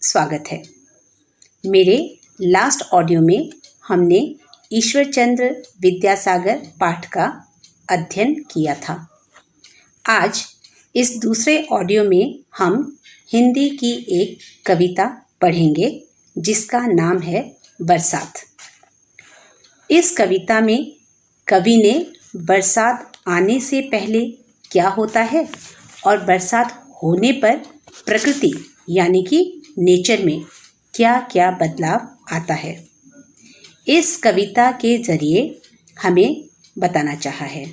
स्वागत है। मेरे लास्ट ऑडियो में हमने ईश्वरचंद्र विद्यासागर पाठ का अध्ययन किया था। आज इस दूसरे ऑडियो में हम हिंदी की एक कविता पढ़ेंगे जिसका नाम है बरसात। इस कविता में कवि ने बरसात आने से पहले क्या होता है और बरसात होने पर प्रकृति यानी कि नेचर में क्या क्या बदलाव आता है, इस कविता के ज़रिए हमें बताना चाहा है।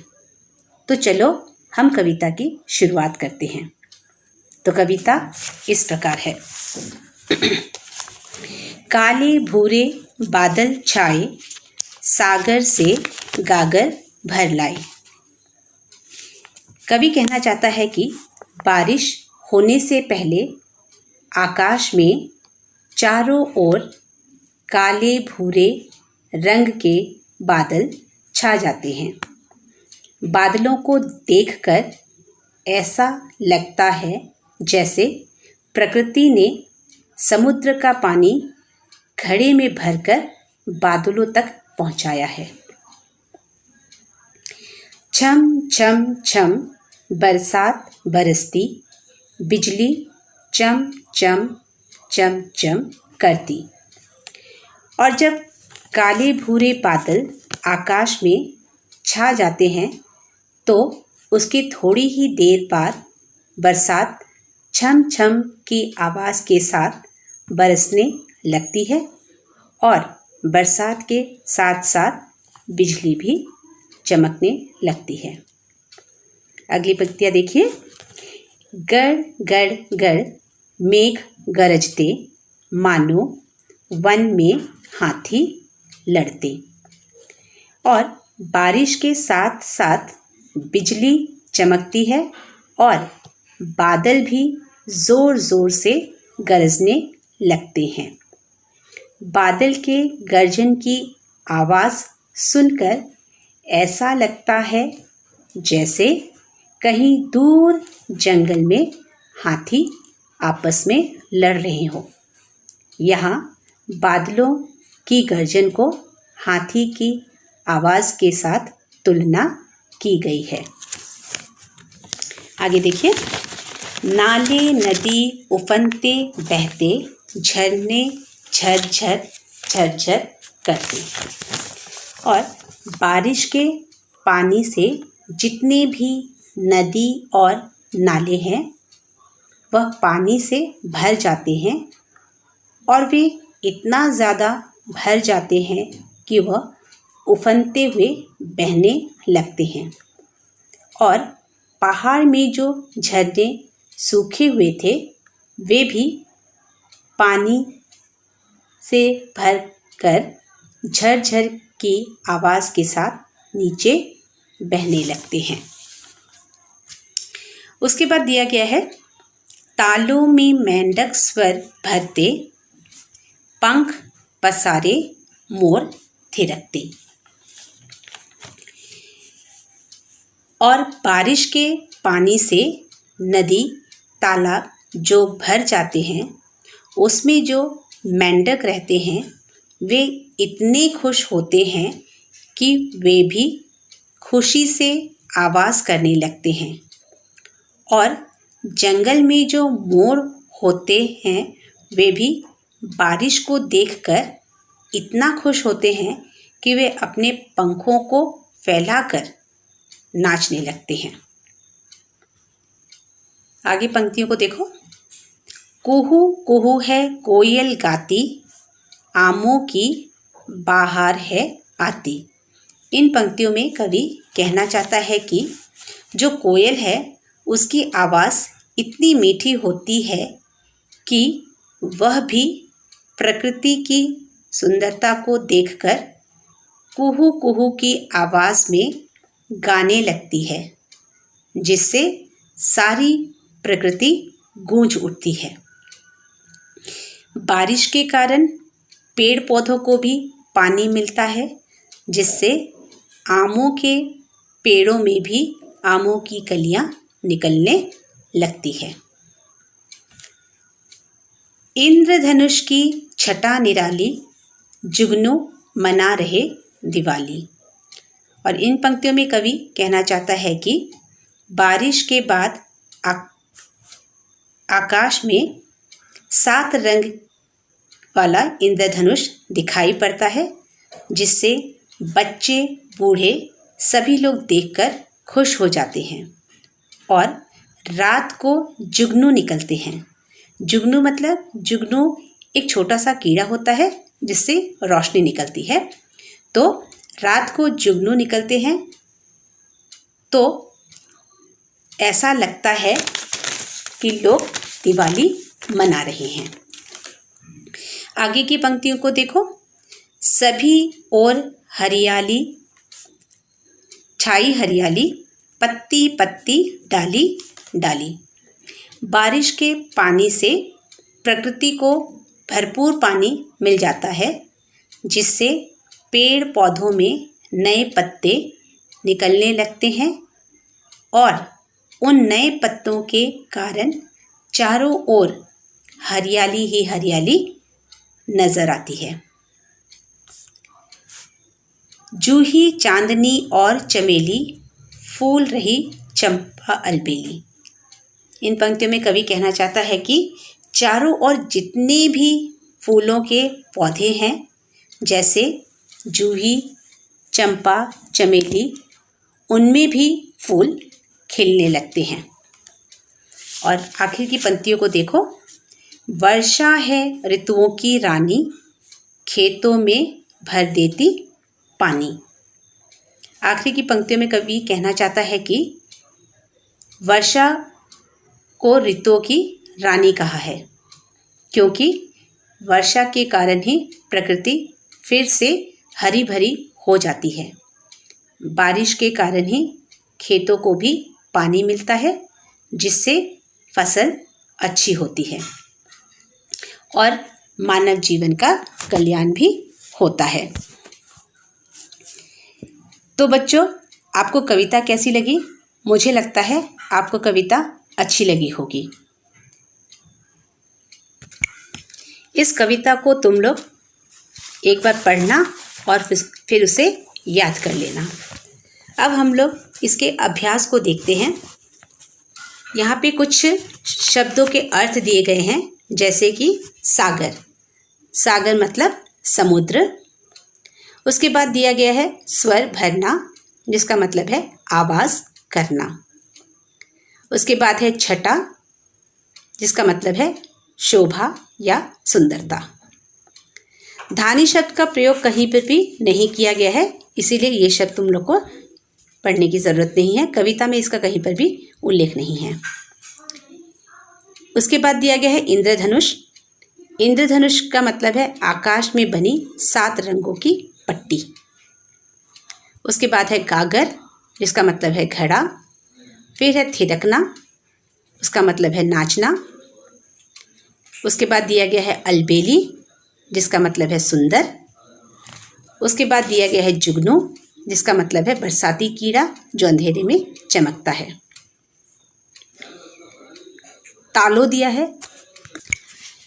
तो चलो हम कविता की शुरुआत करते हैं। तो कविता इस प्रकार है। काले भूरे बादल छाए, सागर से गागर भर लाए। कवि कहना चाहता है कि बारिश होने से पहले आकाश में चारों ओर काले भूरे रंग के बादल छा जाते हैं। बादलों को देखकर ऐसा लगता है जैसे प्रकृति ने समुद्र का पानी घड़े में भरकर बादलों तक पहुंचाया है। छम छम छम बरसात बरसती, बिजली चम चम चम चम करती। और जब काले भूरे बादल आकाश में छा जाते हैं तो उसकी थोड़ी ही देर बाद बरसात छम छम की आवाज़ के साथ बरसने लगती है और बरसात के साथ साथ बिजली भी चमकने लगती है। अगली पंक्तियाँ देखिए। गड़ गड़ गड़ मेघ गरजते, मानो वन में हाथी लड़ते। और बारिश के साथ साथ बिजली चमकती है और बादल भी ज़ोर ज़ोर से गरजने लगते हैं। बादल के गर्जन की आवाज़ सुनकर ऐसा लगता है जैसे कहीं दूर जंगल में हाथी आपस में लड़ रहे हों। यहाँ बादलों की गर्जन को हाथी की आवाज़ के साथ तुलना की गई है। आगे देखिए। नाले नदी उफनते बहते, झरने झरझर झरझर करते। और बारिश के पानी से जितने भी नदी और नाले हैं वह पानी से भर जाते हैं और वे इतना ज़्यादा भर जाते हैं कि वह उफनते हुए बहने लगते हैं। और पहाड़ में जो झरने सूखे हुए थे वे भी पानी से भर कर झरझर की आवाज़ के साथ नीचे बहने लगते हैं। उसके बाद दिया गया है। तालों में मेंढक स्वर भरते, पंख पसारे मोर थिरकते। और बारिश के पानी से नदी तालाब जो भर जाते हैं उसमें जो मेंढक रहते हैं वे इतने खुश होते हैं कि वे भी खुशी से आवाज़ करने लगते हैं। और जंगल में जो मोर होते हैं वे भी बारिश को देखकर इतना खुश होते हैं कि वे अपने पंखों को फैलाकर नाचने लगते हैं। आगे पंक्तियों को देखो। कुहू कुहू है कोयल गाती, आमों की बाहर है आती। इन पंक्तियों में कवि कहना चाहता है कि जो कोयल है उसकी आवाज़ इतनी मीठी होती है कि वह भी प्रकृति की सुंदरता को देखकर कुहू कुहू की आवाज़ में गाने लगती है, जिससे सारी प्रकृति गूंज उठती है। बारिश के कारण पेड़ पौधों को भी पानी मिलता है, जिससे आमों के पेड़ों में भी आमों की कलियां निकलने लगती है। इंद्रधनुष की छटा निराली, जुगनू मना रहे दिवाली। और इन पंक्तियों में कवि कहना चाहता है कि बारिश के बाद आकाश में 7 रंग वाला इंद्रधनुष दिखाई पड़ता है, जिससे बच्चे बूढ़े सभी लोग देखकर खुश हो जाते हैं। और रात को जुगनू निकलते हैं। जुगनू मतलब जुगनू एक छोटा सा कीड़ा होता है जिससे रोशनी निकलती है। तो रात को जुगनू निकलते हैं तो ऐसा लगता है कि लोग दिवाली मना रहे हैं। आगे की पंक्तियों को देखो। सभी ओर हरियाली छाई, हरियाली पत्ती पत्ती डाली डाली। बारिश के पानी से प्रकृति को भरपूर पानी मिल जाता है, जिससे पेड़ पौधों में नए पत्ते निकलने लगते हैं और उन नए पत्तों के कारण चारों ओर हरियाली ही हरियाली नजर आती है। जूही चांदनी और चमेली, फूल रही चंपा अलबेली। इन पंक्तियों में कवि कहना चाहता है कि चारों ओर जितने भी फूलों के पौधे हैं, जैसे जूही, चंपा, चमेली, उनमें भी फूल खिलने लगते हैं। और आखिर की पंक्तियों को देखो। वर्षा है ऋतुओं की रानी, खेतों में भर देती पानी। आखिरी की पंक्तियों में कवि कहना चाहता है कि वर्षा को ऋतुओं की रानी कहा है, क्योंकि वर्षा के कारण ही प्रकृति फिर से हरी भरी हो जाती है। बारिश के कारण ही खेतों को भी पानी मिलता है, जिससे फसल अच्छी होती है और मानव जीवन का कल्याण भी होता है। तो बच्चों, आपको कविता कैसी लगी? मुझे लगता है आपको कविता अच्छी लगी होगी। इस कविता को तुम लोग एक बार पढ़ना और फिर उसे याद कर लेना। अब हम लोग इसके अभ्यास को देखते हैं। यहाँ पे कुछ शब्दों के अर्थ दिए गए हैं, जैसे कि सागर। सागर मतलब समुद्र। उसके बाद दिया गया है स्वर भरना, जिसका मतलब है आवाज़ करना। उसके बाद है छटा, जिसका मतलब है शोभा या सुंदरता। धानी शब्द का प्रयोग कहीं पर भी नहीं किया गया है, इसीलिए ये शब्द तुम लोग को पढ़ने की ज़रूरत नहीं है। कविता में इसका कहीं पर भी उल्लेख नहीं है। उसके बाद दिया गया है इंद्रधनुष। इंद्रधनुष का मतलब है आकाश में बनी 7 रंगों की पट्टी। उसके बाद है गागर, जिसका मतलब है घड़ा। फिर है थिरकना, उसका मतलब है नाचना। उसके बाद दिया गया है अलबेली, जिसका मतलब है सुंदर। उसके बाद दिया गया है जुगनू, जिसका मतलब है बरसाती कीड़ा जो अंधेरे में चमकता है। तालो दिया है,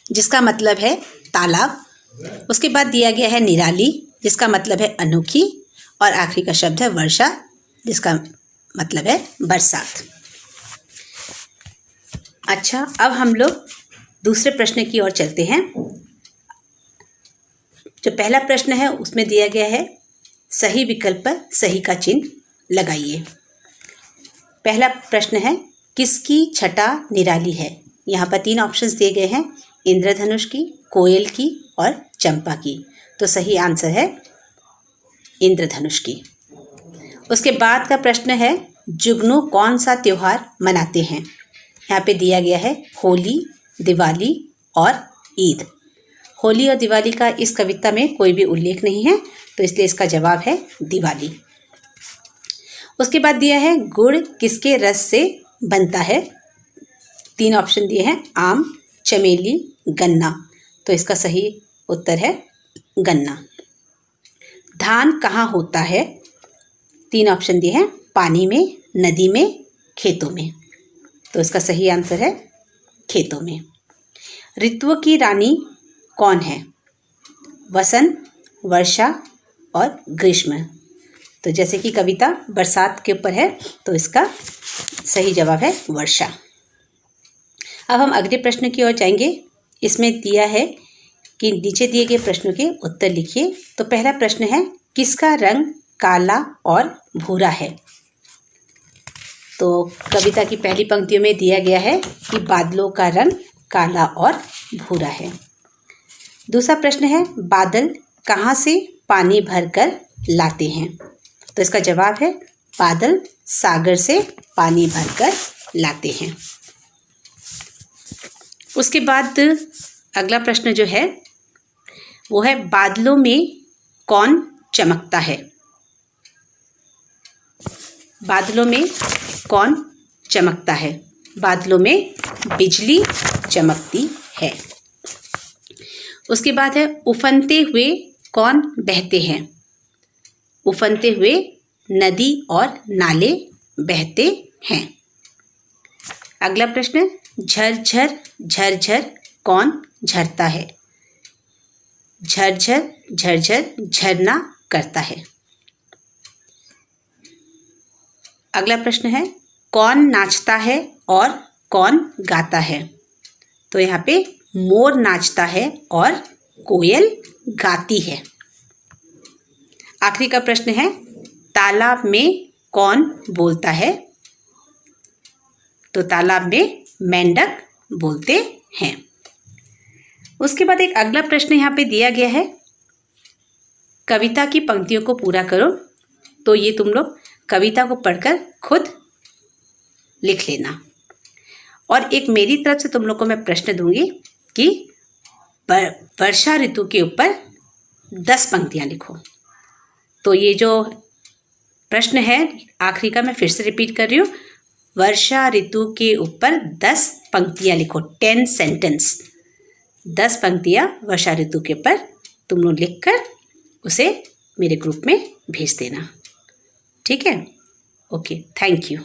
जिसका मतलब है तालाब। उसके बाद दिया गया है निराली, जिसका मतलब है अनोखी। और आखिरी का शब्द है वर्षा, जिसका मतलब है बरसात। अच्छा, अब हम लोग दूसरे प्रश्न की ओर चलते हैं। जो पहला प्रश्न है उसमें दिया गया है सही विकल्प पर सही का चिन्ह लगाइए। पहला प्रश्न है किसकी छटा निराली है। यहाँ पर 3 ऑप्शंस दिए गए हैं, इंद्रधनुष की, कोयल की और चंपा की। तो सही आंसर है इंद्रधनुष की। उसके बाद का प्रश्न है जुगनू कौन सा त्योहार मनाते हैं। यहाँ पे दिया गया है होली, दिवाली और ईद। होली और दिवाली का इस कविता में कोई भी उल्लेख नहीं है, तो इसलिए इसका जवाब है दिवाली। उसके बाद दिया है गुड़ किसके रस से बनता है। 3 ऑप्शन दिए हैं, आम, चमेली, गन्ना। तो इसका सही उत्तर है गन्ना। धान कहाँ होता है। 3 ऑप्शन दिए हैं, पानी में, नदी में, खेतों में। तो इसका सही आंसर है खेतों में। ऋतुओं की रानी कौन है? वसंत, वर्षा और ग्रीष्म। तो जैसे कि कविता बरसात के ऊपर है तो इसका सही जवाब है वर्षा। अब हम अगले प्रश्न की ओर जाएंगे। इसमें दिया है कि नीचे दिए गए प्रश्नों के उत्तर लिखिए। तो पहला प्रश्न है, किसका रंग काला और भूरा है? तो कविता की पहली पंक्तियों में दिया गया है कि बादलों का रंग काला और भूरा है। दूसरा प्रश्न है, बादल कहाँ से पानी भरकर लाते हैं? तो इसका जवाब है बादल सागर से पानी भरकर लाते हैं। उसके बाद अगला प्रश्न जो है वो है, बादलों में कौन चमकता है? बादलों में कौन चमकता है? बादलों में बिजली चमकती है। उसके बाद है, उफनते हुए कौन बहते हैं? उफनते हुए नदी और नाले बहते हैं। अगला प्रश्न, झरझर झरझर कौन झरता है? झरझर झरझर झरना करता है। अगला प्रश्न है, कौन नाचता है और कौन गाता है? तो यहाँ पे मोर नाचता है और कोयल गाती है। आखिरी का प्रश्न है, तालाब में कौन बोलता है? तो तालाब में मेंढक बोलते हैं। उसके बाद एक अगला प्रश्न यहाँ पे दिया गया है, कविता की पंक्तियों को पूरा करो। तो ये तुम लोग कविता को पढ़कर खुद लिख लेना। और एक मेरी तरफ से तुम लोग को मैं प्रश्न दूंगी कि वर्षा ऋतु के ऊपर 10 पंक्तियाँ लिखो। तो ये जो प्रश्न है आखिरी का मैं फिर से रिपीट कर रही हूँ, वर्षा ऋतु के ऊपर 10 पंक्तियाँ लिखो। 10 सेंटेंस, 10 पंक्तियाँ वर्षा ऋतु के ऊपर तुम लोग लिखकर उसे मेरे ग्रुप में भेज देना। ठीक है? Okay, thank you.